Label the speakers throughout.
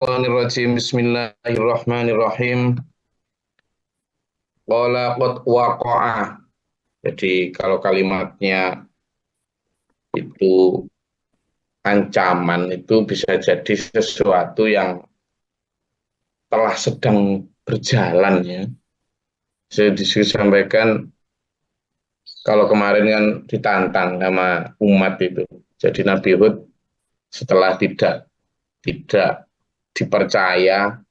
Speaker 1: Bismillahirrahmanirrahim. Bismillahirrahmanirrahim. Qala qad waqa'a. Jadi kalau kalimatnya itu ancaman itu bisa jadi sesuatu yang telah sedang berjalan ya. Saya disampaikan kalau kemarin kan ditantang sama umat itu. Jadi Nabi Hud setelah tidak dipercaya,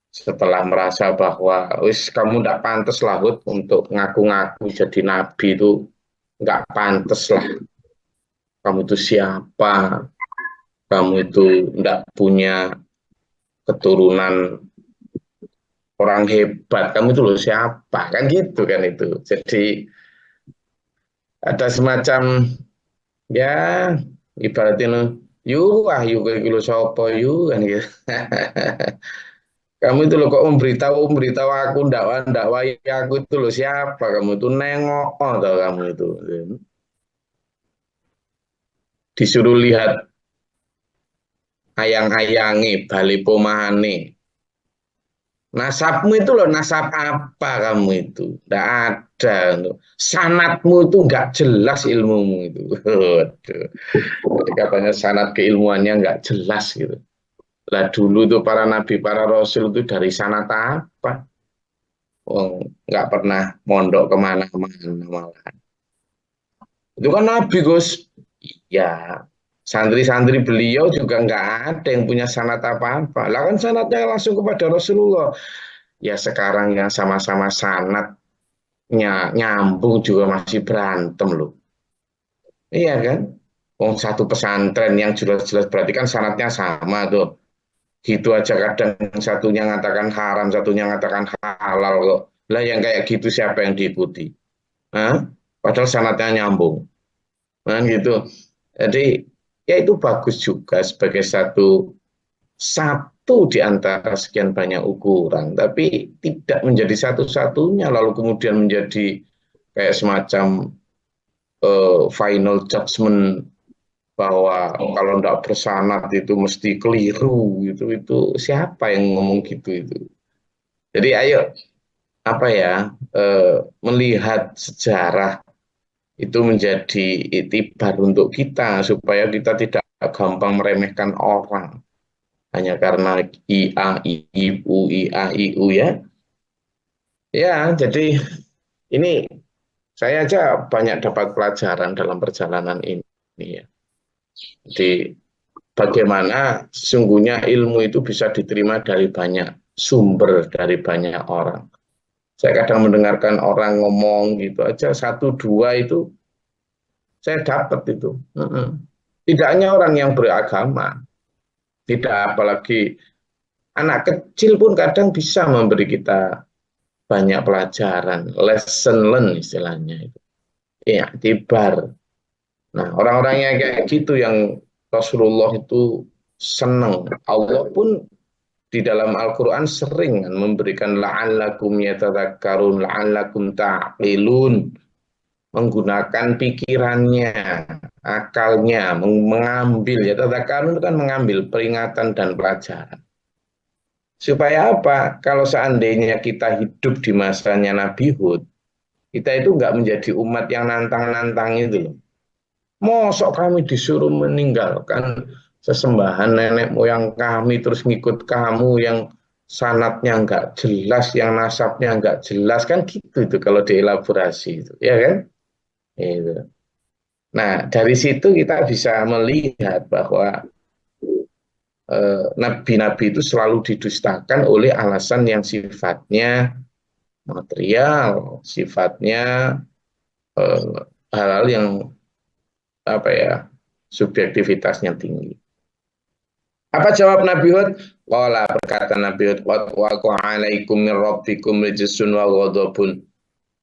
Speaker 1: setelah merasa bahwa wis kamu tidak pantas lah Hud untuk ngaku-ngaku jadi nabi itu nggak pantas lah, kamu itu siapa, kamu itu tidak punya keturunan orang hebat, kamu itu loh siapa, kan gitu kan itu. Jadi ada semacam ya ibaratnya yu ah yu kilo sopo yu kan gitu. Kamu itu loh kok memberitahu aku ndak wae aku itu loh siapa, kamu itu nengok atau kamu itu disuruh lihat ayang-ayangi bali pomahane, nasabmu itu loh nasab apa, kamu itu ndak ada, sanatmu itu nggak jelas ilmumu itu. Waduh. Jadi katanya sanat keilmuannya nggak jelas gitu. Lah dulu tuh para nabi para rasul itu dari sanat apa? Oh, nggak pernah mondok kemana-mana malah. Itu kan Nabi Gus. Ya, santri-santri beliau juga nggak ada yang punya sanat apa-apa. Lah kan sanatnya langsung kepada Rasulullah. Ya sekarang yang sama-sama sanatnya nyambung juga masih berantem loh. Iya kan? Wong satu pesantren yang jelas-jelas berarti kan sanatnya sama tuh. Gitu aja kadang satunya ngatakan haram, satunya ngatakan halal kok. Lah yang kayak gitu siapa yang diikuti? Hah? Padahal sanatnya nyambung. Nah, gitu. Jadi ya itu bagus juga sebagai satu di antara sekian banyak ukuran, tapi tidak menjadi satu-satunya lalu kemudian menjadi kayak semacam final judgment bahwa kalau tidak bersanad itu mesti keliru gitu. Itu siapa yang ngomong gitu itu? Jadi ayo apa ya, melihat sejarah itu menjadi itibar untuk kita supaya kita tidak gampang meremehkan orang hanya karena IA, IU, IA, IU ya. Ya, jadi ini saya aja banyak dapat pelajaran dalam perjalanan ini ya. Jadi bagaimana sesungguhnya ilmu itu bisa diterima dari banyak sumber, dari banyak orang. Saya kadang mendengarkan orang ngomong gitu aja, satu dua itu saya dapat itu. Tidak hanya orang yang beragama, tidak, apalagi anak kecil pun kadang bisa memberi kita banyak pelajaran, lesson learn istilahnya itu. Ya, tibar. Nah, orang-orang yang kayak gitu yang Rasulullah itu senang. Allah pun di dalam Al-Quran sering memberikan la'allakum yatadzakkarun, la'allakum ta'qilun, menggunakan pikirannya, akalnya, mengambil, yatadzakkarun itu kan mengambil peringatan dan pelajaran. Supaya apa? Kalau seandainya kita hidup di masanya Nabi Hud, kita itu nggak menjadi umat yang nantang-nantang itu loh. Mosok kami disuruh meninggalkan sesembahan nenek moyang kami terus ngikut kamu yang sanatnya nggak jelas, yang nasabnya nggak jelas kan gitu itu kalau dielaborasi itu, ya kan? Itu. Nah dari situ kita bisa melihat bahwa nabi-nabi itu selalu didustakan oleh alasan yang sifatnya material, sifatnya eh, hal-hal yang apa ya, subjektivitasnya tinggi. Apa jawab Nabi Hud? Qala, berkata Nabi Hud, qad waqa'alaikum min rabbikum rijsun wa ghadabun.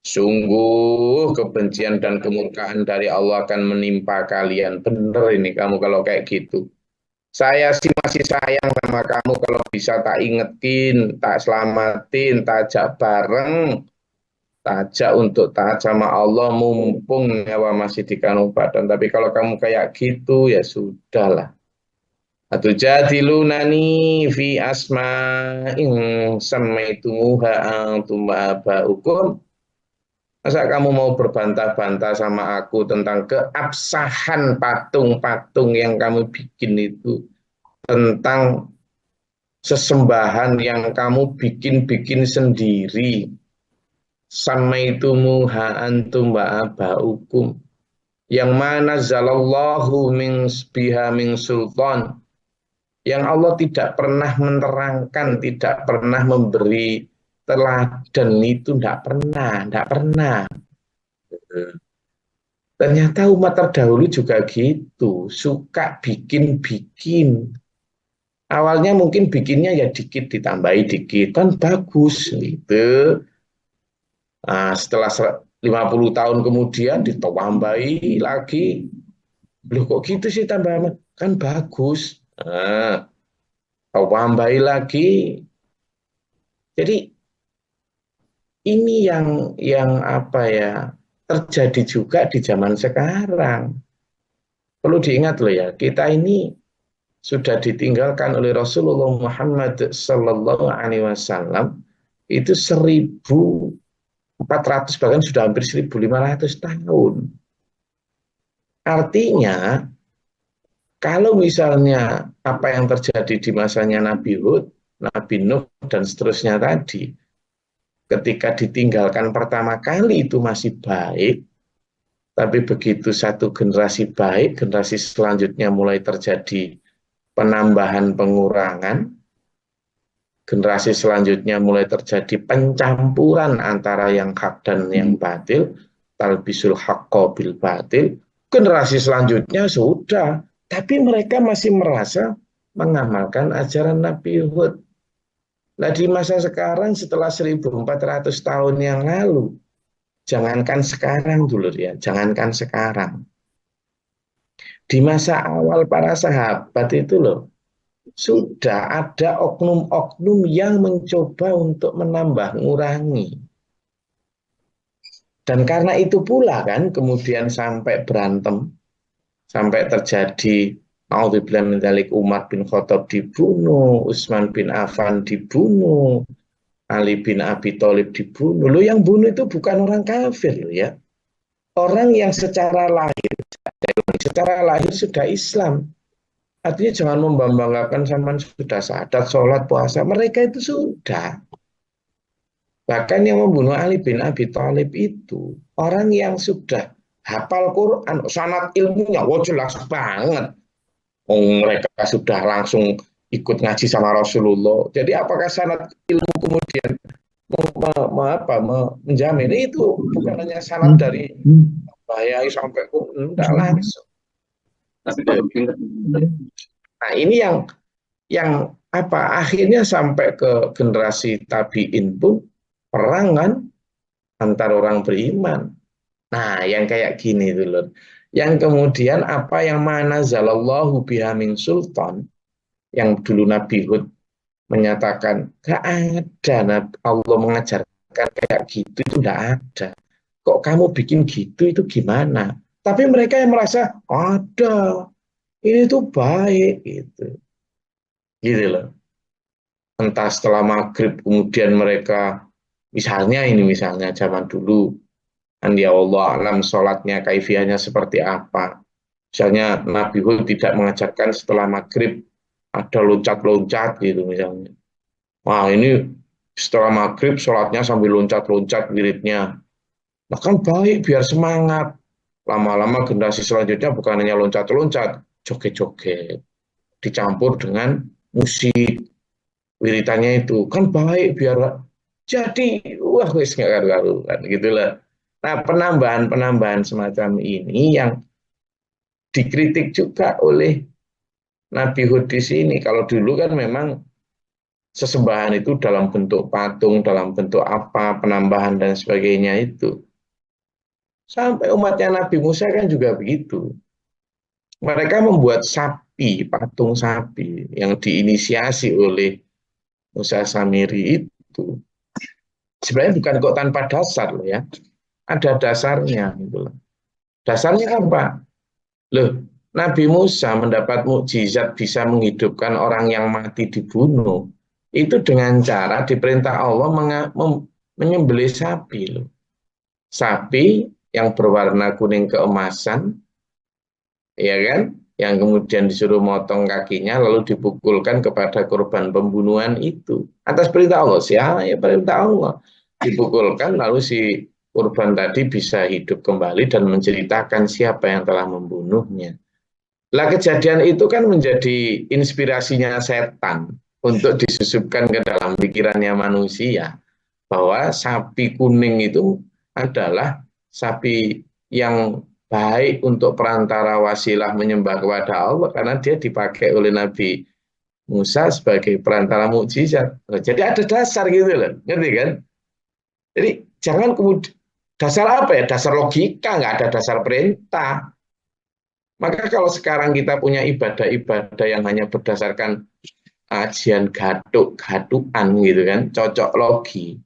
Speaker 1: Sungguh kebencian dan kemurkaan dari Allah akan menimpa kalian. Bener ini kamu kalau kayak gitu. Saya sih masih sayang sama kamu kalau bisa tak ingetin, tak selamatin, tak ajak bareng, tak ajak untuk taat sama Allah mumpung nyawa masih di kandung badan. Tapi kalau kamu kayak gitu ya sudahlah. Atujadilunani fi asma'in sammaitumuha antum wa aba'ukum. Masa kamu mau berbantah-bantah sama aku tentang keabsahan patung-patung yang kamu bikin itu, tentang sesembahan yang kamu bikin-bikin sendiri, sammaitumuha antum wa aba'ukum, yang mana zalallahu min biha min sultan, yang Allah tidak pernah menerangkan, tidak pernah memberi teladan, itu tidak pernah. Ternyata umat terdahulu juga gitu, suka bikin-bikin. Awalnya mungkin bikinnya ya dikit, ditambahi dikit, kan bagus gitu. Nah, setelah 50 tahun kemudian ditambahi lagi. Loh kok gitu sih tambah, kan bagus. Nah, tambahi lagi. Jadi ini yang apa ya, terjadi juga di zaman sekarang. Perlu diingat loh ya, kita ini sudah ditinggalkan oleh Rasulullah Muhammad Sallallahu Alaihi Wasallam itu 1400, bahkan sudah hampir 1500 tahun. Artinya kalau misalnya apa yang terjadi di masanya Nabi Hud, Nabi Nuh dan seterusnya tadi, ketika ditinggalkan pertama kali itu masih baik, tapi begitu satu generasi baik, generasi selanjutnya mulai terjadi penambahan pengurangan, generasi selanjutnya mulai terjadi pencampuran antara yang hak dan yang batil, talbisul haqqo bil batil, generasi selanjutnya sudah, tapi mereka masih merasa mengamalkan ajaran Nabi Hud. Nah di masa sekarang setelah 1400 tahun yang lalu, jangankan sekarang dulu ya, jangankan sekarang. Di masa awal para sahabat itu loh, sudah ada oknum-oknum yang mencoba untuk menambah ngurangi. Dan karena itu pula kan kemudian sampai berantem, sampai terjadi naudzubillah min dzalik, Umar bin Khattab dibunuh, Utsman bin Affan dibunuh, Ali bin Abi Thalib dibunuh. Loh yang bunuh itu bukan orang kafir loh ya. Orang yang secara lahir sudah Islam. Artinya jangan membanggakan zaman sudah syahadat, sholat, puasa. Mereka itu sudah. Bahkan yang membunuh Ali bin Abi Thalib itu orang yang sudah hafal Quran, sanad ilmunya, wah jelas banget. Oh, mereka sudah langsung ikut ngaji sama Rasulullah. Jadi apakah sanad ilmu kemudian menjamin itu bukan hanya sanad dari bahaya sampai enggak langsung. Nah ini yang apa akhirnya sampai ke generasi tabiin pun perang kan antar orang beriman. Nah yang kayak gini dulu, yang kemudian apa yang mana zalallahu biha min sultan, yang dulu Nabi Hud menyatakan gak ada Allah mengajarkan kayak gitu, itu gak ada. Kok kamu bikin gitu, itu gimana? Tapi mereka yang merasa ada, ini tuh baik gitu. Gitu loh. Entah setelah maghrib kemudian mereka misalnya zaman dulu kan ya Allah alam sholatnya kaifiahnya seperti apa. Misalnya Nabi Hud tidak mengajarkan setelah maghrib ada loncat-loncat gitu misalnya. Wah ini setelah maghrib sholatnya sambil loncat-loncat wiridnya. Nah kan baik biar semangat. Lama-lama generasi selanjutnya bukan hanya loncat-loncat, joget-joget. Dicampur dengan musik. Wiritannya itu kan baik biar jadi wah wis nggak karu-karuan gitulah. Nah penambahan semacam ini yang dikritik juga oleh Nabi Hud di sini. Kalau dulu kan memang sesembahan itu dalam bentuk patung, dalam bentuk apa, penambahan dan sebagainya itu. Sampai umatnya Nabi Musa kan juga begitu. Mereka membuat sapi, patung sapi yang diinisiasi oleh Musa Samiri itu. Sebenarnya bukan kok tanpa dasar loh ya. Ada dasarnya gitu loh. Dasarnya apa? Loh, Nabi Musa mendapat mukjizat bisa menghidupkan orang yang mati dibunuh. Itu dengan cara diperintah Allah menyembelih sapi loh. Sapi yang berwarna kuning keemasan, ya kan? Yang kemudian disuruh motong kakinya lalu dipukulkan kepada korban pembunuhan itu. Atas perintah Allah, siapa? Ya perintah Allah. Dipukulkan lalu si korban tadi bisa hidup kembali dan menceritakan siapa yang telah membunuhnya. Lah kejadian itu kan menjadi inspirasinya setan untuk disusupkan ke dalam pikirannya manusia bahwa sapi kuning itu adalah sapi yang baik untuk perantara wasilah menyembah kepada Allah karena dia dipakai oleh Nabi Musa sebagai perantara mukjizat. Jadi ada dasar gitu loh, ngerti kan? Jadi jangan kemudian dasar apa ya? Dasar logika, nggak ada dasar perintah. Maka kalau sekarang kita punya ibadah-ibadah yang hanya berdasarkan ajian gaduk-gadukan gitu kan, cocok logi,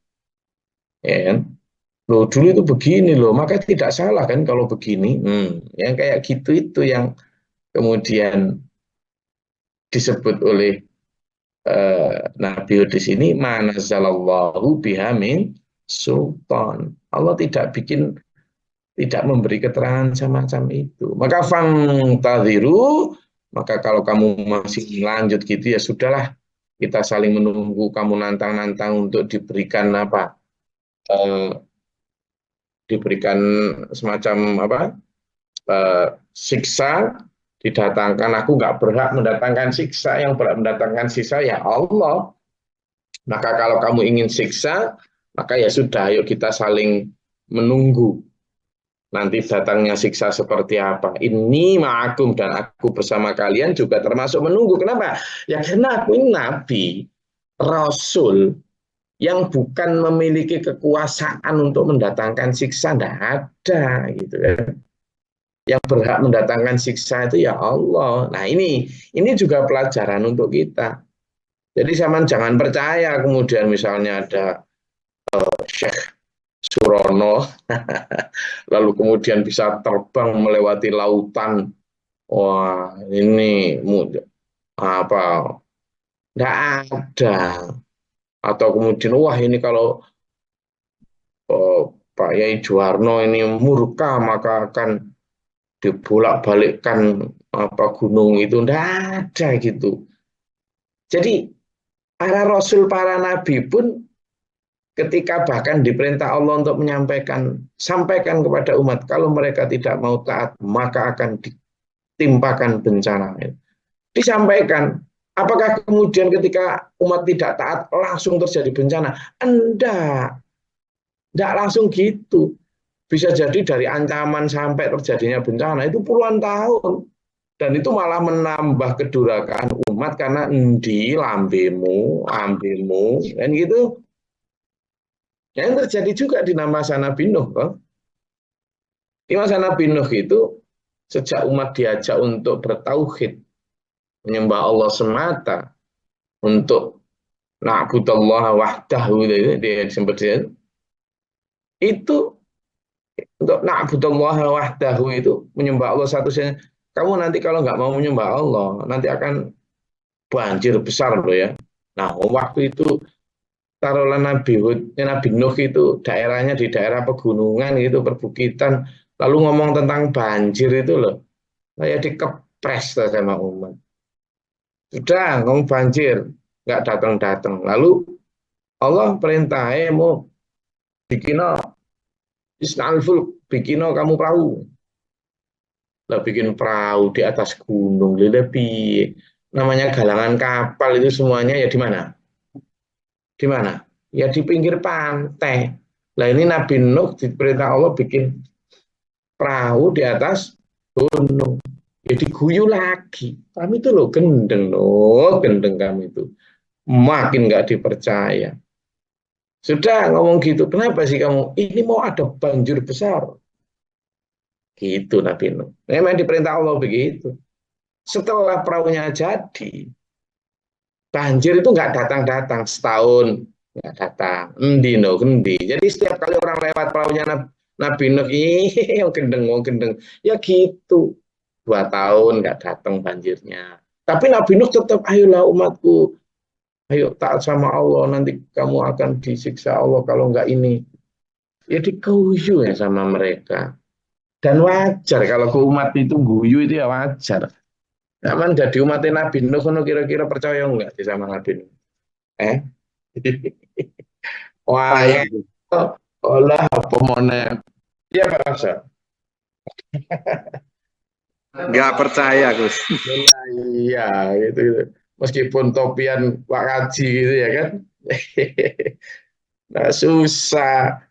Speaker 1: ya kan? Loh dulu itu begini loh, maka tidak salah kan kalau begini. Yang kayak gitu itu yang kemudian disebut oleh Nabi Hudis ini manazzalallahu bihamin sultan. Allah tidak memberi keterangan semacam itu. Maka fangtadhiru, maka kalau kamu masih lanjut gitu ya sudahlah, kita saling menunggu kamu nantang-nantang untuk diberikan apa? Eh, diberikan semacam apa? Siksa didatangkan. Aku nggak berhak mendatangkan siksa, yang berhak mendatangkan siksa ya Allah. Maka kalau kamu ingin siksa, maka ya sudah, ayo kita saling menunggu nanti datangnya siksa seperti apa. Ini ma'akum, dan aku bersama kalian juga termasuk menunggu. Kenapa? Ya karena aku ini nabi, rasul yang bukan memiliki kekuasaan untuk mendatangkan siksa, tidak ada gitu kan. Yang berhak mendatangkan siksa itu ya Allah. Nah ini juga pelajaran untuk kita. Jadi jangan percaya kemudian misalnya ada Syekh Surono lalu kemudian bisa terbang melewati lautan. Wah, ini apa? Tidak ada. Atau kemudian, wah ini kalau Pak Yai Juwarno ini murka maka akan dibolak-balikkan apa gunung itu. Tidak ada gitu. Jadi para rasul, para nabi pun ketika bahkan diperintah Allah untuk sampaikan kepada umat, kalau mereka tidak mau taat, maka akan ditimpakan bencana. Disampaikan. Apakah kemudian ketika umat tidak taat langsung terjadi bencana? Enggak langsung gitu. Bisa jadi dari ancaman sampai terjadinya bencana itu puluhan tahun. Dan itu malah menambah kedurhakaan umat karena endi lambemu, ambemu, dan gitu. Yang terjadi juga di masa Nabi Nuh. Di masa Nabi Nuh itu, sejak umat diajak untuk bertauhid, menyembah Allah semata, untuk na'budallaha wahdahu, dia disebut itu untuk na'budallaha wahdahu itu menyembah Allah satu-satunya. Kamu nanti kalau nggak mau menyembah Allah, nanti akan banjir besar loh ya. Nah, waktu itu taruhlah Nabi Nuh itu daerahnya di daerah pegunungan gitu, perbukitan, lalu ngomong tentang banjir itu loh, kayak dikepres sama umat. Sudah ngomong banjir, nggak datang-datang. Lalu Allah perintah, mau bikin isna'al fulk, bikin kamu perahu. Lah bikin perahu di atas gunung, lebih namanya galangan kapal itu semuanya ya di mana? Di mana? Ya di pinggir pantai. Lah ini Nabi Nuh diperintah Allah bikin perahu di atas gunung. Ya diguyu lagi. Kami itu loh gendeng, loh gendeng kami itu. Makin nggak dipercaya. Sudah ngomong gitu, kenapa sih kamu? Ini mau ada banjir besar. Gitu Nabi Nuh. Memang diperintah Allah begitu. Setelah perahunya jadi, banjir itu nggak datang-datang setahun, nggak datang. Endi no, endi. Jadi setiap kali orang lewat perahunya Nabi Nuh, gendeng, gendeng. Ya gitu. 2 tahun nggak datang banjirnya. Tapi Nabi Nuh tetap, ayolah umatku, ayo taat sama Allah, nanti kamu akan disiksa Allah kalau nggak ini. Ya diguyu ya sama mereka. Dan wajar kalau ke umat itu guyu itu ya wajar. Aman jadi umatnya Nabi Nuh, kira-kira percaya nggak sih sama Nabi Nuh? Eh? Wah,
Speaker 2: Percaya
Speaker 1: ya
Speaker 2: Gus.
Speaker 1: olah apa mana? Iya Pak Rasa.
Speaker 2: Nggak percaya Gus.
Speaker 1: Iya, gitu, gitu. Meskipun topian Pak Haji gitu ya kan. Nah, susah.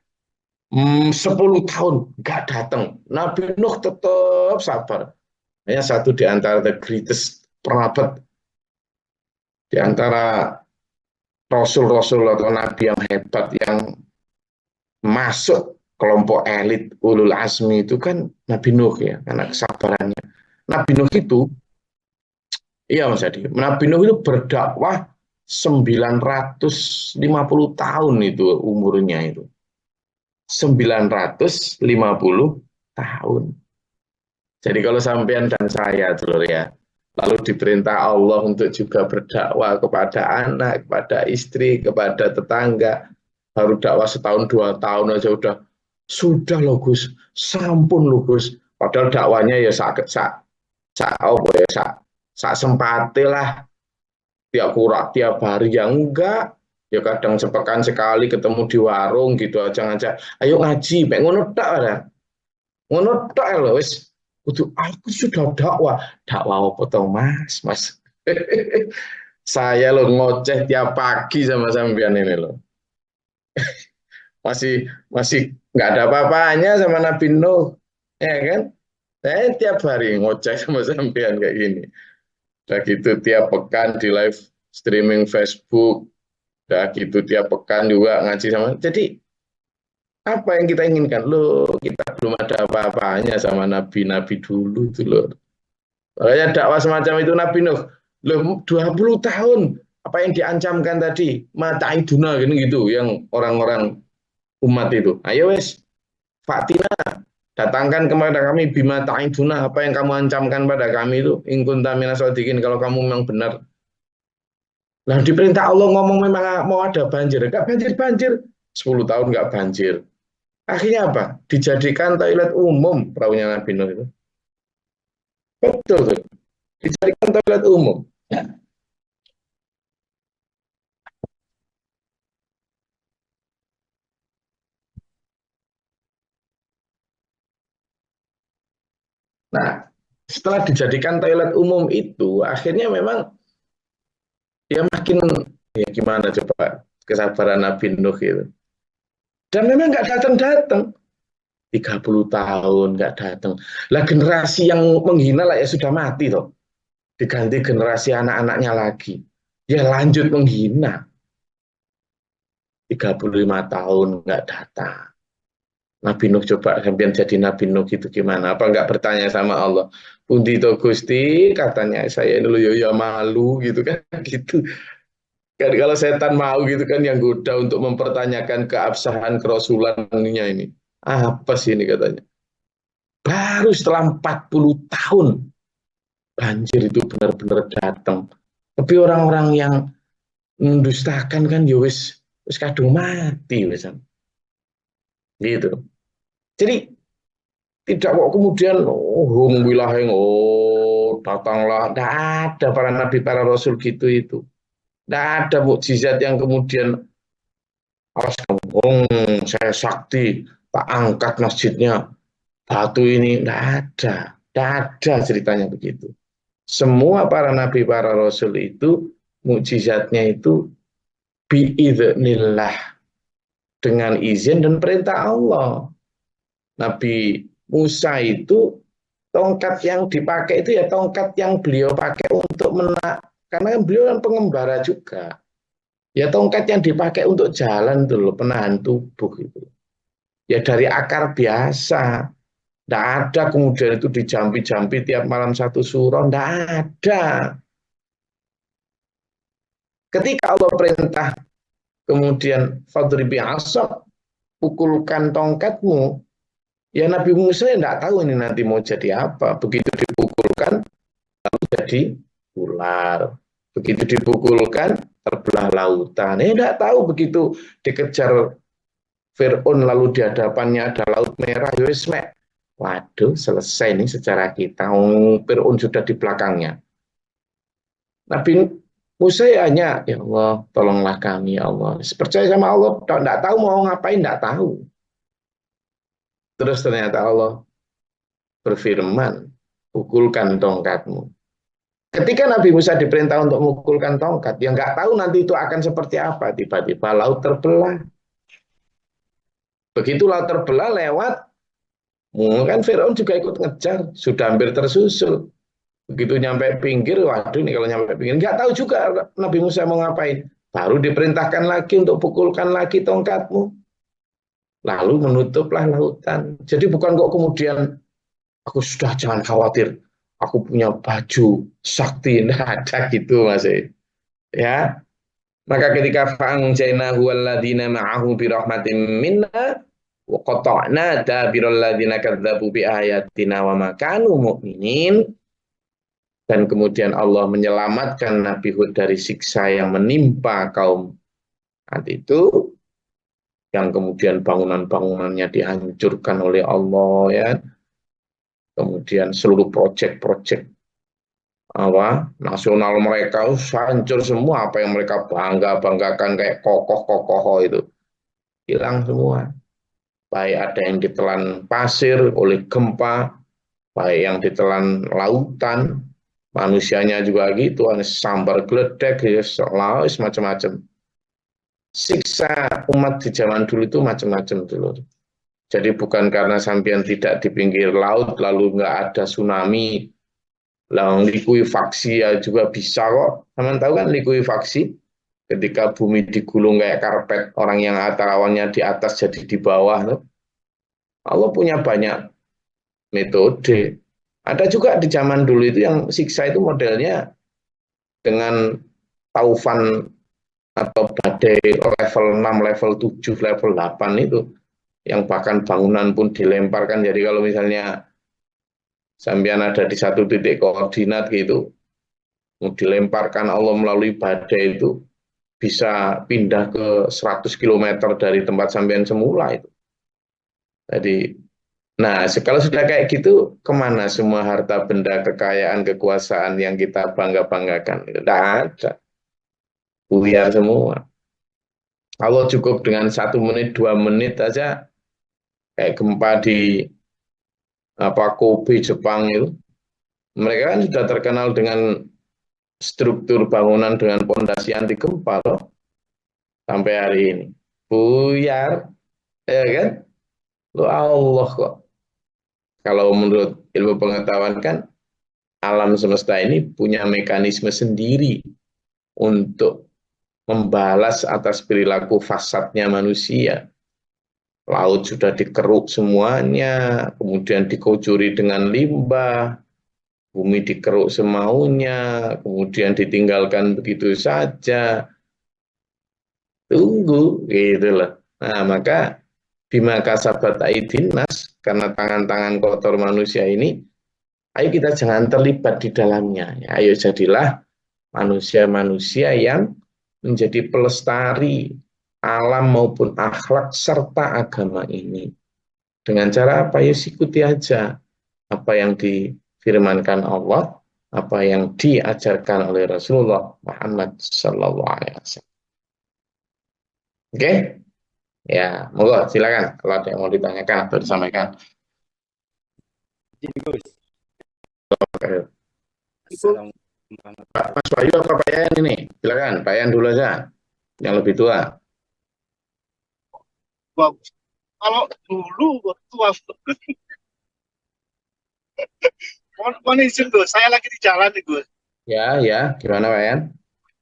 Speaker 1: 10 tahun nggak datang. Nabi Nuh tetap sabar. Hanya satu di antara the greatest prophet, di antara rasul-rasul atau nabi yang hebat yang masuk kelompok elit ulul azmi itu kan Nabi Nuh ya, karena kesabarannya. Nabi Nuh itu, iya Mas Adi, Nabi Nuh itu berdakwah 950 tahun itu umurnya itu. 950 tahun. Jadi kalau sampean dan saya, Telur ya, lalu diperintah Allah untuk juga berdakwah kepada anak, kepada istri, kepada tetangga, baru dakwah setahun 2 tahun aja sudah loh Gus, sampun loh Gus. Padahal dakwanya ya apa ya sak sempate lah, tiap kurak tiap hari ya enggak. Ya kadang sepekan sekali ketemu di warung gitu aja ngajak, ayo ngaji, mek ngono tok ada. Ngono tok lho wis. Kudu aku sudah dakwah. Dakwah apa to Mas? Mas. Saya lo ngoceh tiap pagi sama sampean ini loh. Masih masih nggak ada apa-apanya sama Nabi Nuh. Ya kan? Saya tiap hari ngoceh sama sampean kayak gini. Udah gitu tiap pekan di live streaming Facebook. Udah gitu tiap pekan juga ngaji sama. Jadi apa yang kita inginkan? Loh, kita belum ada apa-apanya sama nabi-nabi dulu tuh loh. Makanya dakwah semacam itu Nabi Nuh. Loh, 20 tahun. Apa yang diancamkan tadi? Mata iduna gini gitu. Yang orang-orang umat itu. Ayo wes, Fatina, datangkan kepada kami bima ta'iduna. Apa yang kamu ancamkan pada kami itu. Ingkun tamina sodikin. Kalau kamu memang benar. Nah, diperintah Allah ngomong memang mau ada banjir. Enggak banjir-banjir. 10 tahun enggak banjir. Akhirnya apa? Dijadikan toilet umum perahunya Nabi Nuh itu. Betul, tuh. Dijadikan toilet umum. Nah, setelah dijadikan toilet umum itu, akhirnya memang ya makin ya gimana coba kesabaran Nabi Nuh itu. Dan memang nggak datang-datang. 30 tahun nggak datang. Lah generasi yang menghina lah ya sudah mati toh. Diganti generasi anak-anaknya lagi. Ya lanjut menghina. 35 tahun nggak datang. Nabi Nuh coba sampean jadi Nabi Nuh itu gimana? Apa nggak bertanya sama Allah? Pundi to Gusti, katanya saya ini ya, ya malu gitu kan gitu. Kan kalau setan mau gitu kan yang goda untuk mempertanyakan keabsahan kerasulannya ini. Apa sih ini katanya? Baru setelah 40 tahun banjir itu benar-benar datang. Tapi orang-orang yang mendustakan kan ya wis kadung mati wis. Gitu. Jadi tidak kok kemudian wilayah datanglah. Tidak ada para nabi, para rasul gitu itu. Tidak ada mukjizat yang kemudian harus saya sakti, tak angkat masjidnya, batu ini. Tidak ada. Tidak ada ceritanya begitu. Semua para nabi, para rasul itu mukjizatnya itu biidznillah, dengan izin dan perintah Allah. Nabi Musa itu tongkat yang dipakai itu ya tongkat yang beliau pakai untuk karena kan beliau kan pengembara juga. Ya tongkat yang dipakai untuk jalan tuh loh, penahan tubuh itu. Ya dari akar biasa. Tidak ada kemudian itu dijampi-jampi tiap malam satu surah. Tidak ada. Ketika Allah perintah kemudian fadribi asab, pukulkan tongkatmu. Ya Nabi Musa tidak tahu ini nanti mau jadi apa. Begitu dipukul dipukulkan lalu jadi ular. Begitu dipukulkan terbelah lautan. Tidak tahu begitu dikejar Fir'aun lalu di hadapannya ada laut merah. Waduh, selesai nih secara kita. Fir'aun sudah di belakangnya. Nabi Musa hanya, ya Allah, tolonglah kami, ya Allah. Percaya sama Allah, tidak tahu mau ngapain, tidak tahu. Terus ternyata Allah berfirman, pukulkan tongkatmu. Ketika Nabi Musa diperintah untuk memukulkan tongkat, ya nggak tahu nanti itu akan seperti apa. Tiba-tiba laut terbelah. Begitu laut terbelah lewat, kan Firaun juga ikut ngejar, sudah hampir tersusul. Begitu nyampe pinggir, waduh nih kalau nyampe pinggir, nggak tahu juga Nabi Musa mau ngapain. Baru diperintahkan lagi untuk pukulkan lagi tongkatmu. Lalu menutuplah lautan. Jadi bukan kok kemudian, aku sudah jangan khawatir, aku punya baju sakti, tidak ada gitu Mas. Ya, maka ketika fa'anjaynahu walladzina ma'ahu birahmatin minna wa qata'na dabiral ladzina kadzdzabu biayatina wa ma kanu mu'minin, dan kemudian Allah menyelamatkan Nabi Hud dari siksa yang menimpa kaum saat itu, yang kemudian bangunan-bangunannya dihancurkan oleh Allah, ya. Kemudian seluruh proyek-proyek nasional mereka hancur semua, apa yang mereka banggakan kayak kokoh-kokoh itu hilang semua. Baik ada yang ditelan pasir oleh gempa, baik yang ditelan lautan, manusianya juga gitu, sambar geledek, ya, macam-macam. Siksa umat di zaman dulu itu macam-macam dulu. Jadi bukan karena sampean tidak di pinggir laut lalu nggak ada tsunami, lalu likuifaksi ya juga bisa kok. Teman tahu kan likuifaksi? Ketika bumi digulung kayak karpet, orang yang awalnya di atas jadi di bawah. Tuh. Allah punya banyak metode. Ada juga di zaman dulu itu yang siksa itu modelnya dengan taufan atau badai level 6, level 7, level 8 itu. Yang bahkan bangunan pun dilemparkan. Jadi kalau misalnya sampean ada di satu titik koordinat gitu, dilemparkan Allah melalui badai itu, bisa pindah ke 100 km dari tempat sampean semula itu. Jadi, nah kalau sudah kayak gitu, kemana semua harta benda, kekayaan, kekuasaan yang kita bangga-banggakan? Tidak ada. Buyar semua. Allah cukup dengan 1 menit, 2 menit aja, kayak gempa di Kobe, Jepang itu. Mereka kan sudah terkenal dengan struktur bangunan dengan pondasi anti gempa loh. Sampai hari ini. Buyar, ya kan? Loh Allah kok. Kalau menurut ilmu pengetahuan kan alam semesta ini punya mekanisme sendiri untuk membalas atas perilaku fasadnya manusia. Laut sudah dikeruk semuanya, kemudian dikucuri dengan limbah, bumi dikeruk semaunya, kemudian ditinggalkan begitu saja. Tunggu, gitu loh. Nah, maka bima kasabat aidinas, karena tangan-tangan kotor manusia ini, ayo kita jangan terlibat di dalamnya. Ayo jadilah manusia-manusia yang menjadi pelestari alam maupun akhlak serta agama ini. Dengan cara apa? Ya ikuti aja apa yang difirmankan Allah, apa yang diajarkan oleh Rasulullah Muhammad Sallallahu Alaihi Wasallam. Oke, ya, monggo silakan kalau ada yang mau ditanyakan atau disampaikan. Pak Mas Bayu apa Pak Yan ini? Silakan, Pak Yan dulu aja, yang lebih tua.
Speaker 3: Bagus. Kalau dulu waktu mohon izin Gus, saya lagi di jalan nih Gus.
Speaker 1: Ya, gimana Pak Yan?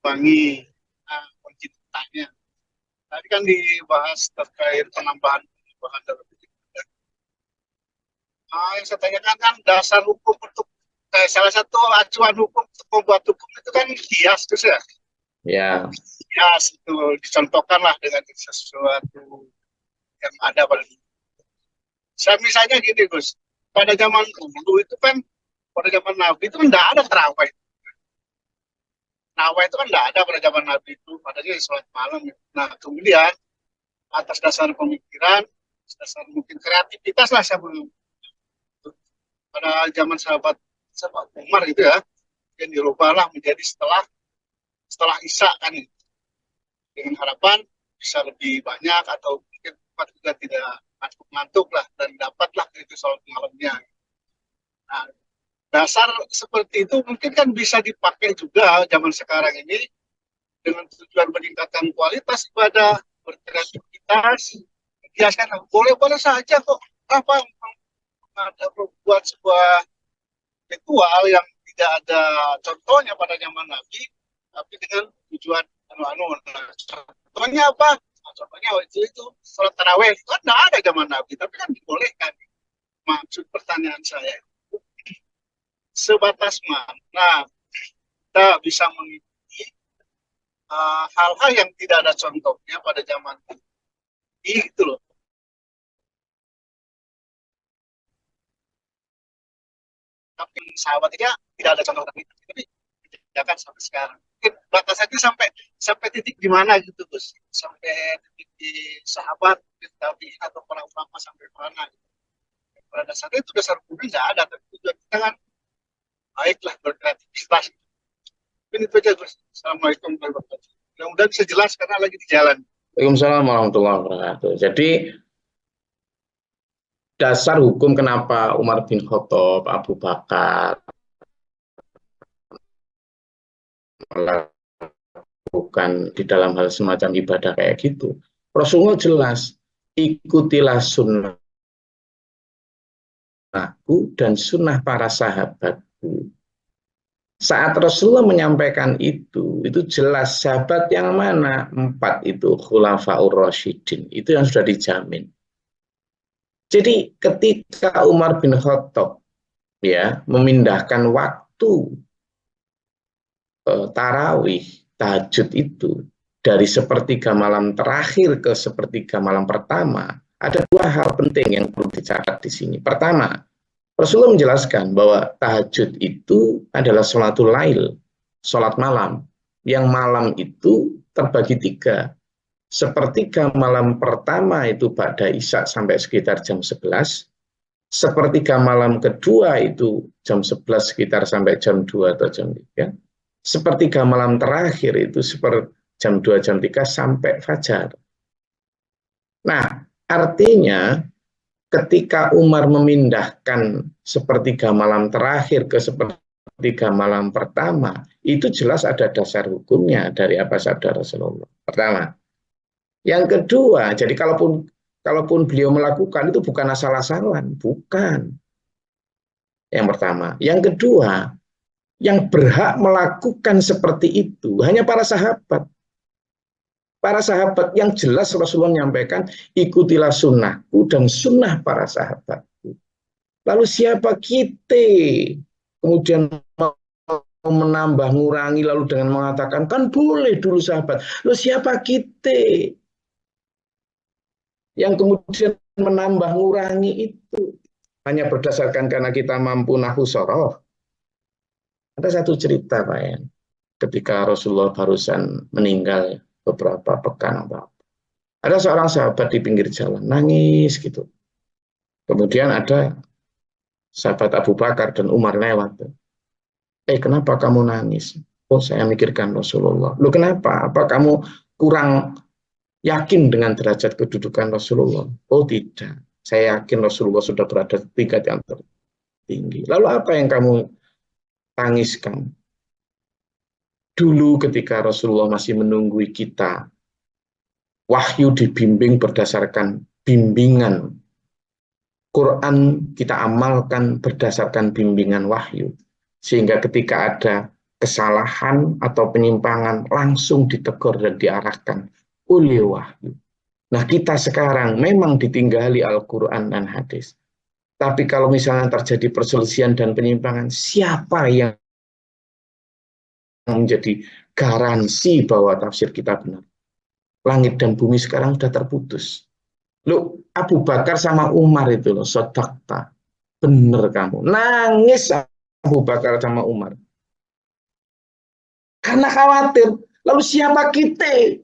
Speaker 3: Bangi, izin tanya. Tadi kan dibahas terkait penambahan bahan dalam yang saya tanyakan kan dasar hukum untuk salah satu acuan hukum untuk membuat hukum itu kan kias Gus ya.
Speaker 1: Ya.
Speaker 3: Kias itu dicontohkanlah dengan sesuatu yang ada pada. Saya misalnya gini Gus, pada zaman dulu itu kan pada zaman Nabi itu kan tidak ada terawih. Terawih itu kan tidak ada pada zaman Nabi itu, padanya sholat malam. Nah kemudian atas dasar pemikiran, atas dasar mungkin kreativitas lah saya bilang, pada zaman sahabat Umar gitu ya, yang dirubahlah menjadi setelah Isya kan, dengan harapan bisa lebih banyak atau mungkin umat juga tidak ngantuk-ngantuk lah dan dapatlah itu sholat malamnya. Nah, dasar seperti itu mungkin kan bisa dipakai juga zaman sekarang ini dengan tujuan meningkatkan kualitas ibadah, berkreativitas, biaskan boleh-boleh saja kok. Apa ada membuat sebuah ritual yang tidak ada contohnya pada zaman Nabi, tapi dengan tujuan nah, contohnya apa? Nah, contohnya itu sholat taraweh kan tidak ada zaman Nabi, tapi kan dibolehkan. Maksud pertanyaan saya sebatas mana kita bisa mengikuti hal-hal yang tidak ada contohnya pada zaman ini, gitu loh. Tapi sahabatnya tidak ada contoh tapi tidak sampai sekarang. Mungkin batasannya sampai titik di mana gitu, Gus? Sampai titik di sahabat, tapi atau para ulama sampai mana? Pada dasarnya itu dasar hukumnya tidak ada, tapi tujuan kita kan baiklah berkreativitas. Ini itu aja, Gus. Assalamualaikum warahmatullahi wabarakatuh. Mudah-mudahan bisa jelas karena lagi di jalan.
Speaker 1: Waalaikumsalam warahmatullahi wabarakatuh. Jadi dasar hukum kenapa Umar bin Khattab, Abu Bakar melakukan di dalam hal semacam ibadah kayak gitu. Rasulullah jelas, ikutilah sunnahku dan sunnah para sahabatku. Saat Rasulullah menyampaikan itu jelas sahabat yang mana? 4 itu Khulafaur Rasyidin, itu yang sudah dijamin. Jadi ketika Umar bin Khattab ya memindahkan waktu tarawih, tahajud itu dari sepertiga malam terakhir ke sepertiga malam pertama, ada 2 hal penting yang perlu dicatat di sini. Pertama, Rasulullah menjelaskan bahwa tahajud itu adalah sholatul lail, sholat malam. Yang malam itu terbagi 3. Sepertiga malam pertama itu ba'da Isya sampai sekitar jam 11. Sepertiga malam kedua itu jam 11 sekitar sampai jam 2 atau jam 3. Sepertiga malam terakhir itu seperti jam 2, jam 3 sampai fajar. Nah, artinya ketika Umar memindahkan sepertiga malam terakhir ke sepertiga malam pertama, itu jelas ada dasar hukumnya dari apa sabda Rasulullah. Pertama. Yang kedua, jadi kalaupun beliau melakukan itu bukan asal-asalan, bukan. Yang pertama. Yang kedua, yang berhak melakukan seperti itu hanya para sahabat. Para sahabat yang jelas Rasulullah menyampaikan, ikutilah sunnahku dan sunnah para sahabatku. Lalu siapa kita kemudian menambah, ngurangi, lalu dengan mengatakan, kan boleh dulu sahabat. Lalu siapa kita yang kemudian menambah, ngurangi itu? Hanya berdasarkan karena kita mampu nahwu soroh. Ada satu cerita, Pak ya, ketika Rasulullah barusan meninggal beberapa pekan apa. Ada seorang sahabat di pinggir jalan nangis gitu. Kemudian ada sahabat Abu Bakar dan Umar lewat. Kenapa kamu nangis? Oh, saya mikirkan Rasulullah. Loh, kenapa? Apa kamu kurang yakin dengan derajat kedudukan Rasulullah? Oh, tidak. Saya yakin Rasulullah sudah berada di tingkat yang tertinggi. Lalu apa yang kamu tangiskan? Dulu ketika Rasulullah masih menunggui kita, wahyu dibimbing berdasarkan bimbingan. Quran kita amalkan berdasarkan bimbingan wahyu. Sehingga ketika ada kesalahan atau penyimpangan langsung ditegur dan diarahkan oleh wahyu. Nah, kita sekarang memang ditinggali Al-Quran dan hadis. Tapi kalau misalnya terjadi perselisihan dan penyimpangan, siapa yang menjadi garansi bahwa tafsir kita benar? Langit dan bumi sekarang sudah terputus. Loh, Abu Bakar sama Umar itu loh, sodakta. Bener kamu. Nangis Abu Bakar sama Umar? Karena khawatir. Lalu siapa kita?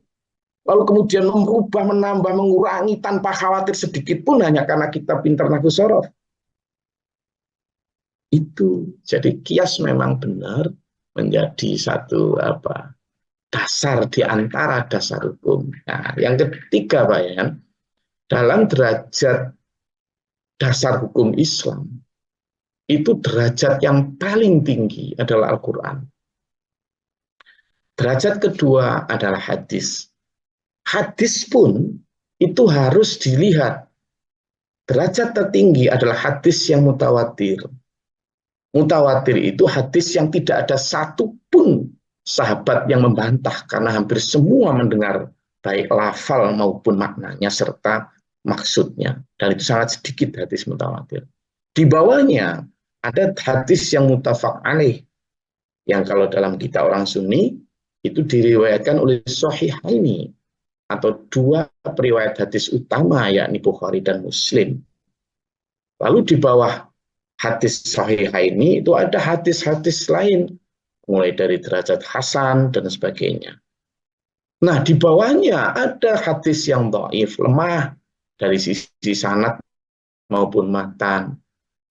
Speaker 1: Lalu kemudian merubah, menambah, mengurangi tanpa khawatir sedikit pun hanya karena kita pintar nahwu sorof. Itu. Jadi kias memang benar menjadi satu dasar di antara dasar hukum. Nah, yang ketiga, Pak ya, dalam derajat dasar hukum Islam, itu derajat yang paling tinggi adalah Al-Quran. Derajat kedua adalah hadis. Hadis pun itu harus dilihat. Derajat tertinggi adalah hadis yang mutawatir. Mutawatir itu hadis yang tidak ada satupun sahabat yang membantah karena hampir semua mendengar baik lafal maupun maknanya serta maksudnya. Dan itu sangat sedikit hadis mutawatir. Di bawahnya ada hadis yang muttafaq alaih, yang kalau dalam kita orang Sunni itu diriwayatkan oleh Shahihaini atau dua periwayat hadis utama, yakni Bukhari dan Muslim. Lalu di bawah hadis Shahihaini itu ada hadis-hadis lain, mulai dari derajat hasan dan sebagainya. Nah, di bawahnya ada hadis yang dhaif, lemah dari sisi sanad maupun matan.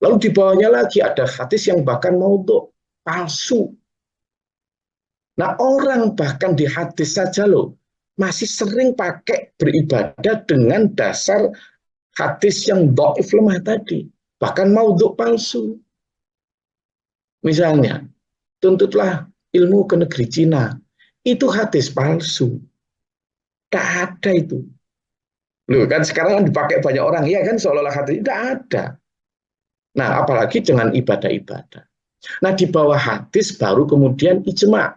Speaker 1: Lalu di bawahnya lagi ada hadis yang bahkan maudhu', palsu. Nah, orang bahkan di hadis saja loh masih sering pakai beribadah dengan dasar hadis yang dhaif, lemah tadi, bahkan maudhu', palsu. Misalnya, tuntutlah ilmu ke negeri Cina, itu hadis palsu, tak ada itu. Loh, kan sekarang kan dipakai banyak orang, ya kan, seolah-olah hadis tidak ada. Nah, apalagi dengan ibadah-ibadah. Nah, di bawah hadis baru kemudian ijma'.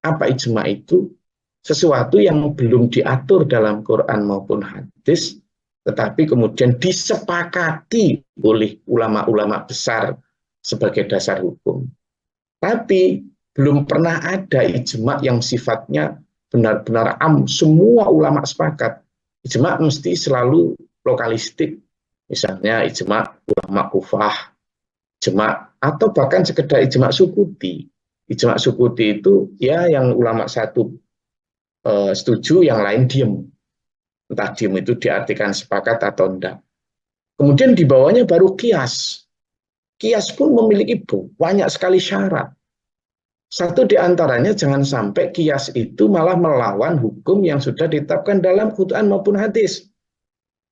Speaker 1: Apa ijma' itu? Sesuatu yang belum diatur dalam Quran maupun hadis, tetapi kemudian disepakati oleh ulama-ulama besar sebagai dasar hukum. Tapi belum pernah ada ijma' yang sifatnya benar-benar am, semua ulama sepakat. Ijma' mesti selalu lokalistik. Misalnya ijma' ulama Kufah, ijma' atau bahkan sekedar ijma' sukuti. Ijma' sukuti itu ya yang ulama satu setuju, yang lain diem. Entah diem itu diartikan sepakat atau enggak. Kemudian di bawahnya baru kias. Kias pun memiliki banyak sekali syarat. Satu di antaranya jangan sampai kias itu malah melawan hukum yang sudah ditetapkan dalam Quran maupun hadis.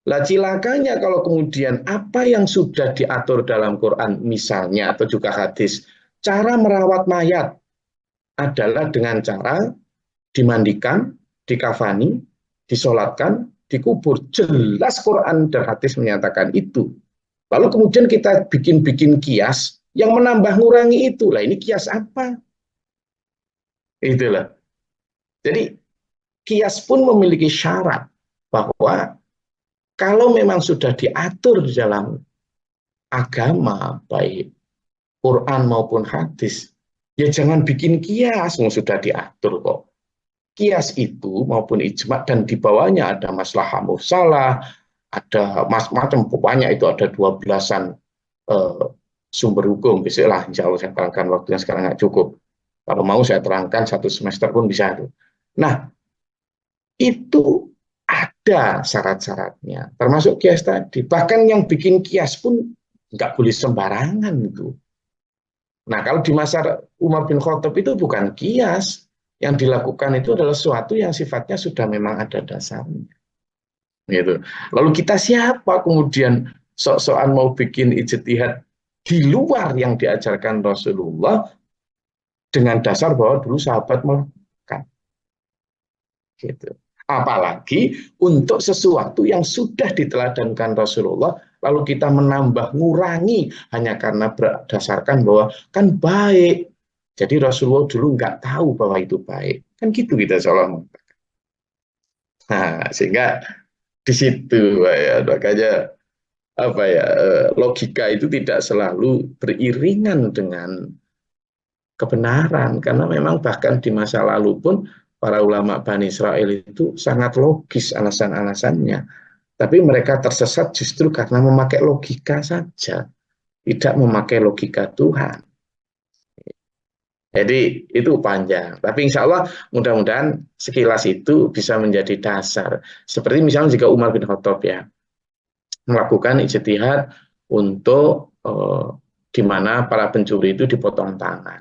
Speaker 1: Lah cilakanya kalau kemudian apa yang sudah diatur dalam Quran misalnya atau juga hadis, cara merawat mayat adalah dengan cara dimandikan, dikafani, disolatkan, dikubur. Jelas Quran dan hadis menyatakan itu. Lalu kemudian kita bikin-bikin kias yang menambah ngurangi itu. Lah ini kias apa? Itulah. Jadi kias pun memiliki syarat bahwa kalau memang sudah diatur di dalam agama, baik Quran maupun hadis, ya jangan bikin kias, sudah diatur kok. Kias itu maupun ijma' dan di bawahnya ada maslahah mursalah, ada macam-macam, banyak itu ada 12-an sumber hukum. Bismillah, insya Allah saya terangkan, waktunya sekarang nggak cukup. Kalau mau saya terangkan satu semester pun bisa. Nah, itu ada syarat-syaratnya, termasuk kias tadi. Bahkan yang bikin kias pun nggak boleh sembarangan itu. Nah, kalau di masa Umar bin Khattab itu bukan kias, yang dilakukan itu adalah sesuatu yang sifatnya sudah memang ada dasarnya. Gitu. Lalu kita siapa kemudian sok-sokan mau bikin ijtihad di luar yang diajarkan Rasulullah dengan dasar bahwa dulu sahabat melakukan. Gitu. Apalagi untuk sesuatu yang sudah diteladankan Rasulullah, lalu kita menambah, ngurangi hanya karena berdasarkan bahwa kan baik. Jadi Rasulullah dulu nggak tahu bahwa itu baik. Kan gitu kita seolah mengatakan. Nah, sehingga di situ ya, makanya logika itu tidak selalu beriringan dengan kebenaran, karena memang bahkan di masa lalu pun para ulama Bani Israel itu sangat logis alasan-alasannya. Tapi mereka tersesat justru karena memakai logika saja, tidak memakai logika Tuhan. Jadi itu panjang. Tapi insya Allah mudah-mudahan sekilas itu bisa menjadi dasar. Seperti misalnya jika Umar bin Khattab ya melakukan ijtihad untuk di mana para pencuri itu dipotong tangan,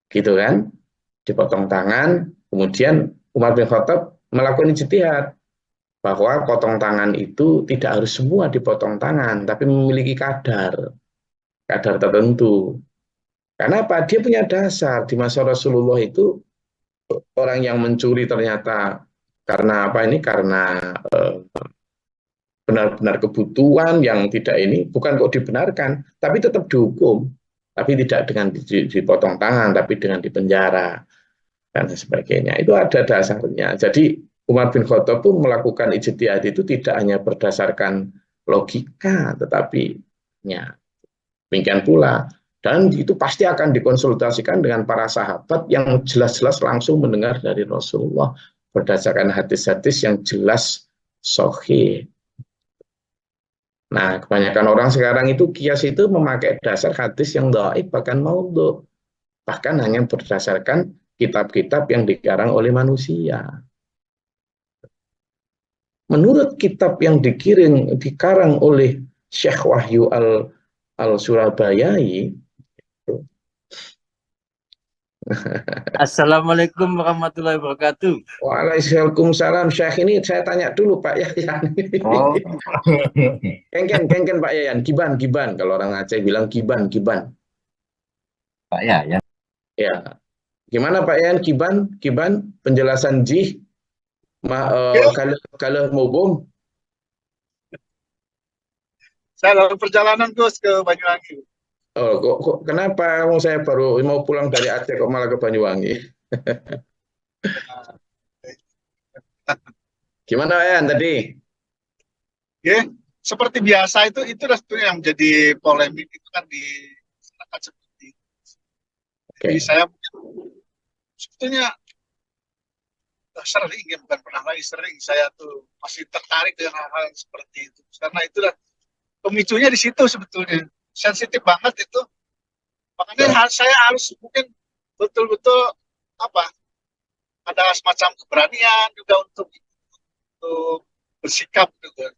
Speaker 1: gitu kan? Dipotong tangan, kemudian Umar bin Khattab melakukan ijtihad bahwa potong tangan itu tidak harus semua dipotong tangan, tapi memiliki kadar tertentu. Karena apa? Dia punya dasar di masa Rasulullah itu orang yang mencuri ternyata karena apa ini? Karena benar-benar kebutuhan yang tidak ini bukan kok dibenarkan, tapi tetap dihukum, tapi tidak dengan dipotong tangan, tapi dengan dipenjara dan sebagainya. Itu ada dasarnya. Jadi Umar bin Khattab pun melakukan ijtihad itu tidak hanya berdasarkan logika, tetapi ya demikian pula. Dan itu pasti akan dikonsultasikan dengan para sahabat yang jelas-jelas langsung mendengar dari Rasulullah berdasarkan hadis-hadis yang jelas sahih. Nah, kebanyakan orang sekarang itu kias itu memakai dasar hadis yang dhaif bahkan maudhu, bahkan hanya berdasarkan kitab-kitab yang dikarang oleh manusia. Menurut kitab yang dikarang oleh Syekh Wahyu al-Surabayai.
Speaker 4: Assalamualaikum warahmatullahi wabarakatuh.
Speaker 1: Waalaikumsalam. Syekh ini saya tanya dulu Pak Yayan.
Speaker 4: Oh.
Speaker 1: Kengken Pak Yayan, Giban. Kalau orang Aceh bilang Giban.
Speaker 4: Pak Yayan.
Speaker 1: Ya. Gimana Pak Yayan, Giban, penjelasan jih kalau mubum.
Speaker 3: Saya dalam perjalanan Gus ke Banyuwangi.
Speaker 1: Oh, kok kenapa saya baru mau pulang dari Aceh kok malah ke Banyuwangi? Gimana Yan tadi?
Speaker 3: Ya, seperti biasa itu adalah yang menjadi polemik itu kan di masyarakat seperti itu. Jadi saya sebetulnya sering, bukan pernah lagi sering, saya tuh masih tertarik dengan hal-hal seperti itu. Karena itulah pemicunya di situ sebetulnya. Sensitif banget itu. Makanya saya harus mungkin betul-betul ada semacam keberanian juga untuk bersikap juga.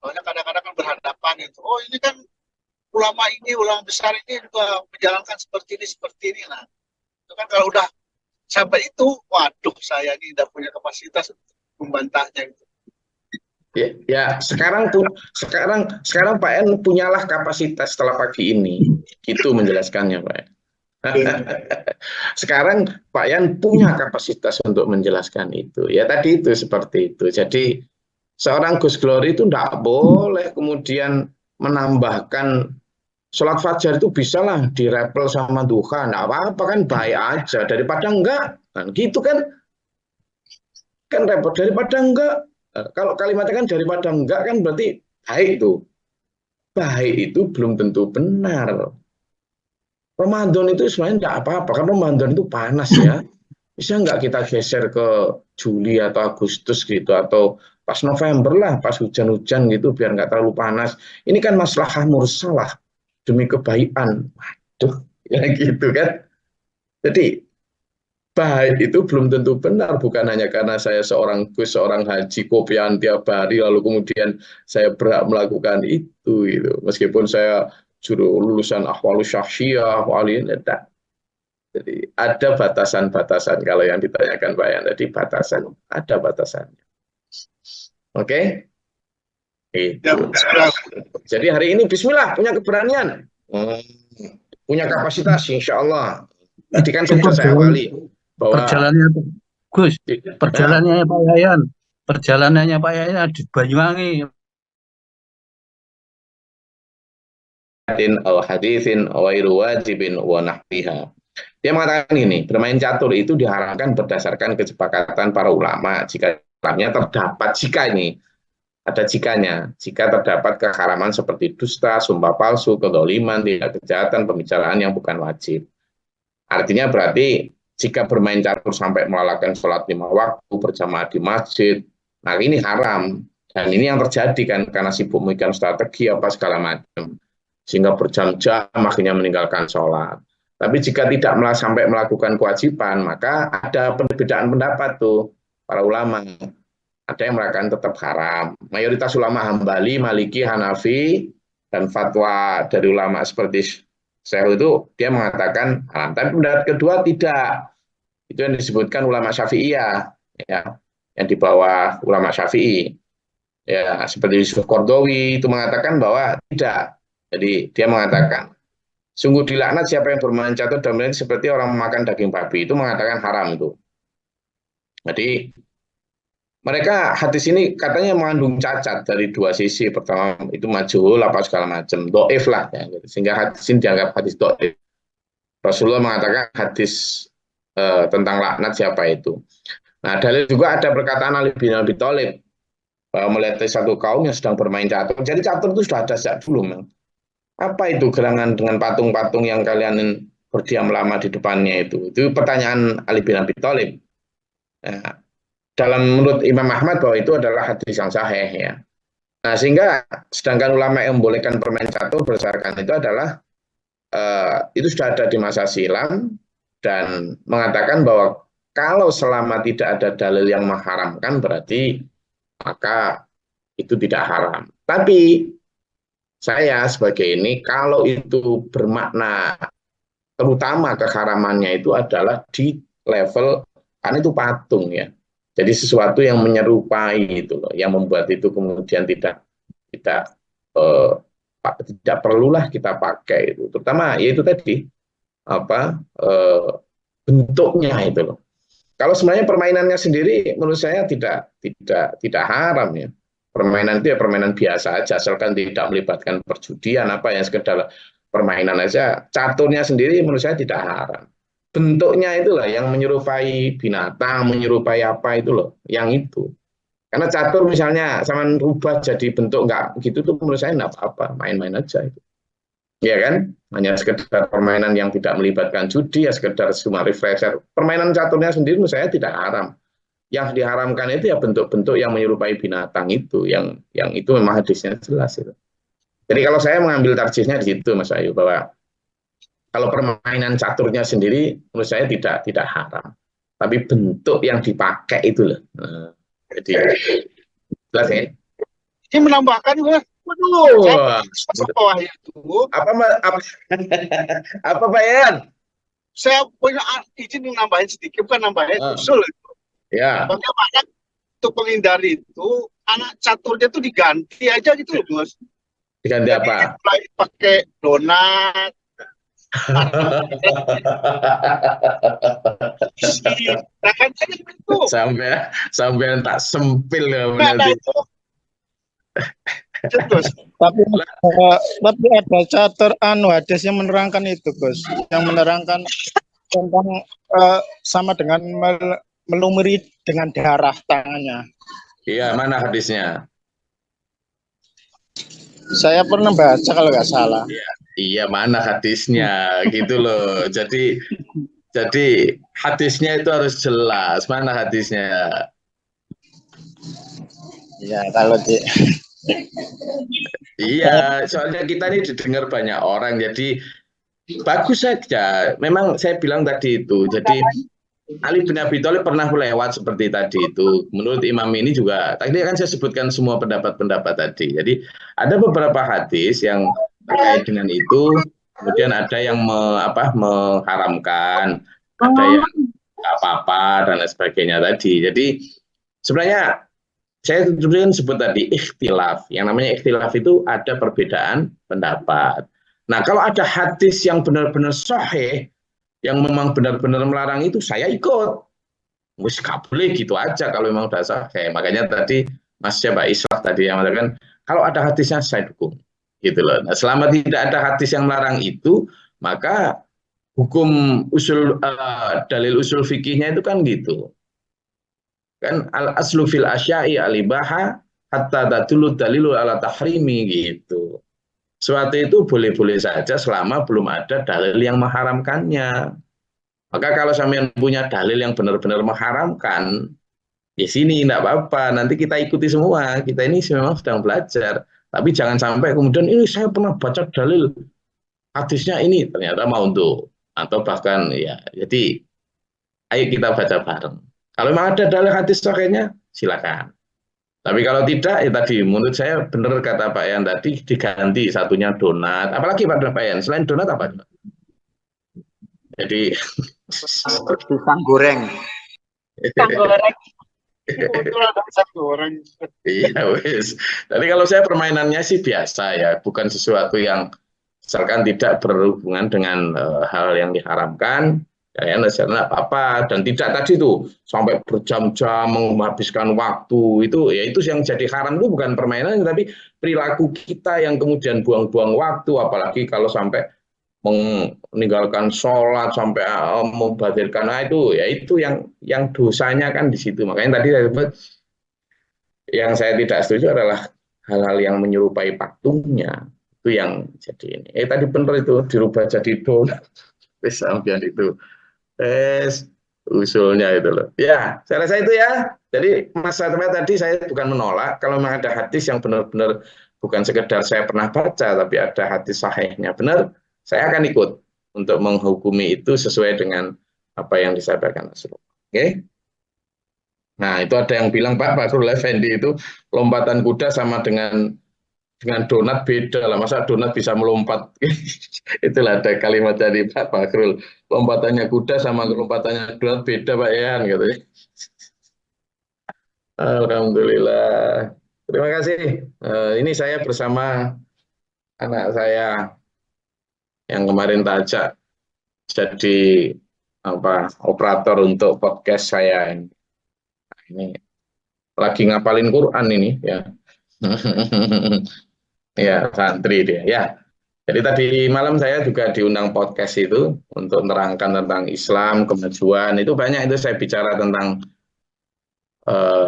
Speaker 3: Soalnya kadang-kadang kan berhadapan itu. Oh ini kan ulama besar ini juga menjalankan seperti ini. Nah, itu kan kalau udah sampai itu, waduh saya ini tidak punya kapasitas untuk membantahnya gitu.
Speaker 1: Ya, sekarang Pak En punyalah kapasitas setelah pagi ini, gitu menjelaskannya Pak En. Sekarang Pak Yan punya kapasitas untuk menjelaskan itu. Ya tadi itu seperti itu. Jadi seorang Gus Glory itu tidak boleh kemudian menambahkan sholat fajar itu bisalah direpel sama duha, tidak apa-apa kan, baik aja daripada enggak, kan gitu kan repot daripada enggak. Kalau kalimatnya kan daripada enggak kan berarti baik itu. Baik itu belum tentu benar. Ramadan itu sebenarnya enggak apa-apa, karena Ramadan itu panas ya. Bisa enggak kita geser ke Juli atau Agustus gitu, atau pas November lah, pas hujan-hujan gitu, biar enggak terlalu panas. Ini kan maslahah mursalah, demi kebaikan. Waduh, ya gitu kan. Jadi baik itu belum tentu benar, bukan hanya karena saya seorang Gus, seorang haji kopian tiap hari lalu kemudian saya berhak melakukan itu gitu. Meskipun saya lulusan Ahwalus Syahsiyah, wali tidak. Jadi ada batasan-batasan kalau yang ditanyakan Pak Yan tadi, ada batasannya. Oke? Itu. Jadi hari ini bismillah punya keberanian. Punya kapasitas insya Allah. Tadi kan sudah saya awali bahwa
Speaker 4: perjalanannya Pak Yayan di Banyuwangi.
Speaker 1: Al-haditsin wairu wajibin wa nahwiha. Dia mengatakan ini, bermain catur itu diharamkan berdasarkan kesepakatan para ulama jika dalamnya terdapat jika terdapat keharaman seperti dusta, sumpah palsu, kedoliman, tindak kejahatan, pembicaraan yang bukan wajib. Artinya berarti jika bermain catur sampai melalaikan sholat 5 waktu berjamaah di masjid, nah ini haram. Dan ini yang terjadi kan karena sibuk memikirkan strategi apa segala macam. Sehingga berjam-jam akhirnya meninggalkan sholat. Tapi jika tidak sampai melakukan kewajiban, maka ada perbedaan pendapat tuh para ulama. Ada yang mengatakan tetap haram. Mayoritas ulama Hambali, Maliki, Hanafi, dan fatwa dari ulama seperti Syekh itu dia mengatakan haram. Tapi pendapat kedua tidak. Itu yang disebutkan ulama Syafi'iyah, ya, yang di bawah ulama Syafi'i. Ya, seperti Yusuf Qardawi itu mengatakan bahwa tidak. Jadi dia mengatakan sungguh dilaknat siapa yang bermain catur dan melihat seperti orang memakan daging babi. Itu mengatakan haram itu. Jadi mereka hadis ini katanya mengandung cacat dari dua sisi. Pertama itu majhul apa segala macam, doif lah ya. Sehingga hadis ini dianggap hadis doif. Rasulullah mengatakan hadis tentang laknat siapa itu. Nah, dalil juga ada perkataan Ali bin Abi Thalib bahwa melihat satu kaum yang sedang bermain catur. Jadi catur itu sudah ada sejak dulu, memang. Apa itu gerangan dengan patung-patung yang kalian berdiam lama di depannya itu? Itu pertanyaan Ali bin Abi Thalib. Nah, dalam menurut Imam Ahmad bahwa itu adalah hadis yang sahih ya. Nah, sehingga sedangkan ulama yang membolehkan bermain catur berdasarkan itu adalah itu sudah ada di masa silam dan mengatakan bahwa kalau selama tidak ada dalil yang mengharamkan berarti maka itu tidak haram. Tapi saya sebagai ini kalau itu bermakna terutama keharamannya itu adalah di level kan itu patung ya. Jadi sesuatu yang menyerupai itu loh, yang membuat itu kemudian tidak perlulah kita pakai itu. Terutama yaitu tadi bentuknya itu loh. Kalau sebenarnya permainannya sendiri menurut saya tidak haram ya. Permainan itu ya permainan biasa aja, asalkan tidak melibatkan perjudian apa yang sekedar permainan aja. Caturnya sendiri menurut saya tidak haram. Bentuknya itulah yang menyerupai binatang, menyerupai apa itu loh, yang itu. Karena catur misalnya sama rubah jadi bentuk enggak gitu tuh menurut saya enggak apa-apa, main-main aja itu. Ya kan? Hanya sekedar permainan yang tidak melibatkan judi ya sekedar cuma refresher. Permainan caturnya sendiri menurut saya tidak haram. Yang diharamkan itu ya bentuk-bentuk yang menyerupai binatang itu, yang itu memang hadisnya jelas itu. Jadi kalau saya mengambil tarjihnya di situ Mas Ayu bahwa kalau permainan caturnya sendiri menurut saya tidak haram, tapi bentuk yang dipakai itu loh. Jadi jelas ya.
Speaker 3: Ini menambahkan gue,
Speaker 1: Waduh,
Speaker 3: bawah itu.
Speaker 1: Apa Pak Yan?
Speaker 3: Saya punya izin nambahin sedikit, bukan nambahin usul.
Speaker 1: Ya.
Speaker 3: Bagaimana untuk menghindari itu anak caturnya itu diganti aja gitu loh Bos.
Speaker 1: Diganti apa?
Speaker 3: Pakai donat.
Speaker 1: Sampai tak sempil ya
Speaker 3: nanti.
Speaker 5: Tapi ada catur hadis yang menerangkan itu Gus, yang menerangkan tentang sama dengan melumuri dengan darah tangannya.
Speaker 1: Iya, mana hadisnya?
Speaker 5: Saya pernah baca kalau nggak salah.
Speaker 1: Iya, mana hadisnya gitu loh. Jadi hadisnya itu harus jelas. Mana hadisnya?
Speaker 5: Ya, kalau
Speaker 1: Iya, soalnya kita ini didengar banyak orang. Jadi bagus saja. Memang saya bilang tadi itu. Jadi Ali bin Abi Thalib pernah lewat seperti tadi itu. Menurut Imam ini juga. Tadi kan saya sebutkan semua pendapat-pendapat tadi. Jadi ada beberapa hadis yang terkait dengan itu, kemudian ada yang mengharamkan, ada yang nggak apa-apa dan lain sebagainya tadi. Jadi sebenarnya saya sebut tadi ikhtilaf. Yang namanya ikhtilaf itu ada perbedaan pendapat. Nah kalau ada hadis yang benar-benar sahih, yang memang benar-benar melarang itu, saya ikut. Wis gak boleh gitu aja kalau memang udah sahih. Makanya tadi Mas Syabak Islah tadi yang mengatakan kalau ada hadisnya saya dukung. Gitu loh. Nah, selama tidak ada hadis yang melarang itu, maka hukum dalil usul fikihnya itu kan gitu. Kan al aslu fil asya'i al-ibaha hatta tadullu dalilu ala tahrimi gitu. Suatu itu boleh-boleh saja selama belum ada dalil yang mengharamkannya. Maka kalau sampean punya dalil yang benar-benar mengharamkan, di sini enggak apa-apa, nanti kita ikuti semua. Kita ini memang sedang belajar. Tapi jangan sampai kemudian ini saya pernah baca dalil hadisnya ini ternyata mau untuk atau bahkan ya jadi ayo kita baca bareng. Kalau memang ada dalil hadis sahihnya silakan. Tapi kalau tidak, ya tadi menurut saya benar kata Pak Yan tadi diganti satunya donat. Apalagi Pak Yan, selain donat apa? Jadi
Speaker 2: Pisang goreng.
Speaker 3: Pisang goreng. Kebetulan ada pisang goreng.
Speaker 1: iya wes. Jadi kalau saya permainannya sih biasa ya, bukan sesuatu yang misalkan tidak berhubungan dengan hal yang diharamkan. Ya, tidak apa-apa dan tidak tadi tuh sampai berjam-jam menghabiskan waktu itu yang jadi haram itu bukan permainan tapi perilaku kita yang kemudian buang-buang waktu apalagi kalau sampai meninggalkan sholat sampai membatalkan itu ya itu yang dosanya kan di situ makanya tadi saya sebut yang saya tidak setuju adalah hal-hal yang menyerupai patungnya itu yang jadi ini tadi benar itu dirubah jadi donat sampean itu usulnya itu loh ya saya rasa itu ya jadi Mas Satria tadi saya bukan menolak kalau memang ada hadis yang benar-benar bukan sekedar saya pernah baca tapi ada hadis sahihnya benar saya akan ikut untuk menghukumi itu sesuai dengan apa yang disampaikan Rasulullah. Oke. Nah, itu ada yang bilang Pak Fakrul Effendi itu lompatan kuda sama dengan donat beda lah. Masa donat bisa melompat? Itulah ada kalimat dari Pak Fakrul. Lompatannya kuda sama lompatannya donat beda Pak Yan gitu. Alhamdulillah. Terima kasih. Ini saya bersama anak saya yang kemarin tak ajak jadi operator untuk podcast saya ini lagi ngapalin Quran ini ya ya santri dia ya jadi tadi malam saya juga diundang podcast itu untuk menerangkan tentang Islam kemajuan itu banyak itu saya bicara tentang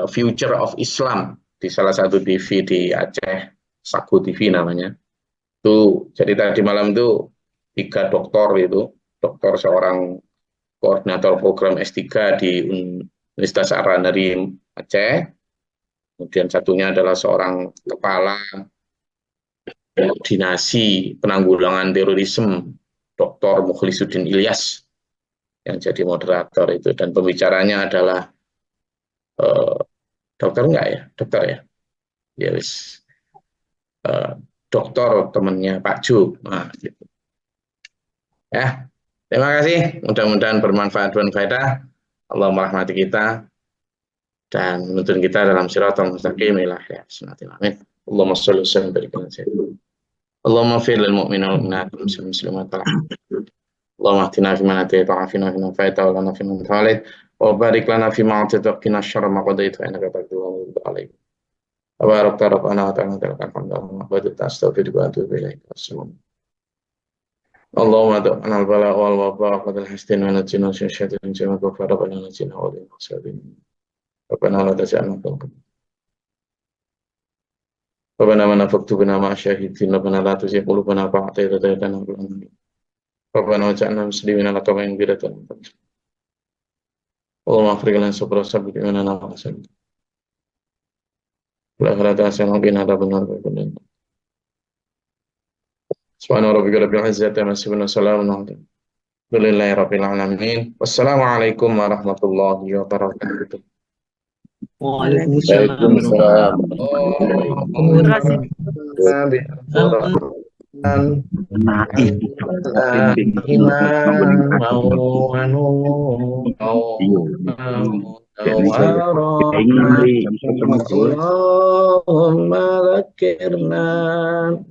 Speaker 1: future of Islam di salah satu TV di Aceh Sagu TV namanya itu jadi tadi malam itu 3 doktor itu dokter seorang koordinator program S3 di Universitas Ar-Rahnari Aceh kemudian satunya adalah seorang kepala koordinasi penanggulangan terorisme Dr. Mukhlisuddin Ilyas yang jadi moderator itu dan pembicaranya adalah dokter enggak ya dokter ya yes dokter temannya Pak Ju nah, gitu. Ya terima kasih mudah-mudahan bermanfaat dan faedah Allah merahmati kita dan menuntun kita dalam siratal mustaqim ila sunatil amin Allahumma sholli wa sallim Allahumma fir lil mu'minin wal mu'minat wal muslimin wal muslimat Allahumma ahdina fi man hadayt wa afina fi man afayt wa lana fi man tawallayt wa barik lana fi ma a'tayt wa qina syarra ma qadayt fa innaka taqdi wa la yuqda alayk tabarakta rabbana wa ta'ala alhamdulillah wa astaghfiruka wa atubu ilaik Allahumma ta'ala al-bala wal wabaa qad al-hastin wa najina syaitan jama kafara wa najina wa lil muslimin Rabbana la taj'alna Rabbana man faktubna ma syahidin Rabbana la tuzigh qulubana ba'da idh hadaytana wa hab lana Rabbana waj'alna muslimina laka wa inqidatan Allahumma afriq lana sabra sabbi lana wa sabbi la ilaha illa anta adzabannar wa kunna Subhana rabbika rabbil izzati amma yasifun wa salamun alhamdulillahi rabbil alamin wassalamualaikum warahmatullahi wabarakatuh
Speaker 4: Waalaikumsalam.
Speaker 1: Nah, Allahumma dzakirna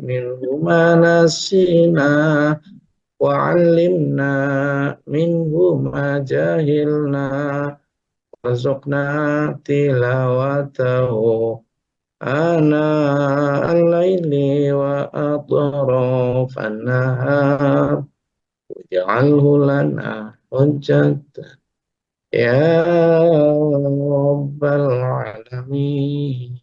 Speaker 1: minhu ma nasina wa 'allimna minhu ma jahilna warzuqna tilawatahu ana al-laili wa atrafan nahar waj'alhu lana hujjatan ya rabbal alamin